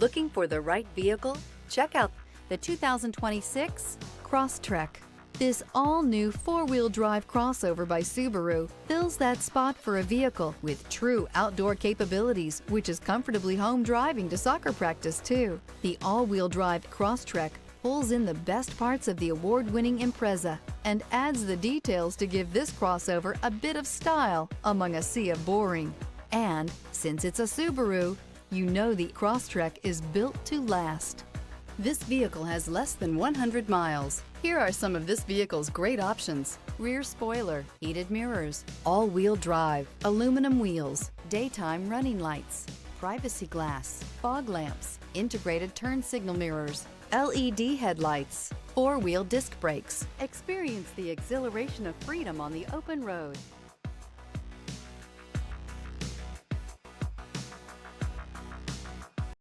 Looking for the right vehicle? Check out the 2026 Crosstrek. This all-new four-wheel drive crossover by Subaru fills that spot for a vehicle with true outdoor capabilities, which is comfortably home driving to soccer practice too. The all-wheel drive Crosstrek pulls in the best parts of the award-winning Impreza and adds the details to give this crossover a bit of style among a sea of boring. And since it's a Subaru, you know the Crosstrek is built to last. This vehicle has less than 100 miles. Here are some of this vehicle's great options: rear spoiler, heated mirrors, all-wheel drive, aluminum wheels, daytime running lights, privacy glass, fog lamps, integrated turn signal mirrors, LED headlights, four-wheel disc brakes. Experience the exhilaration of freedom on the open road.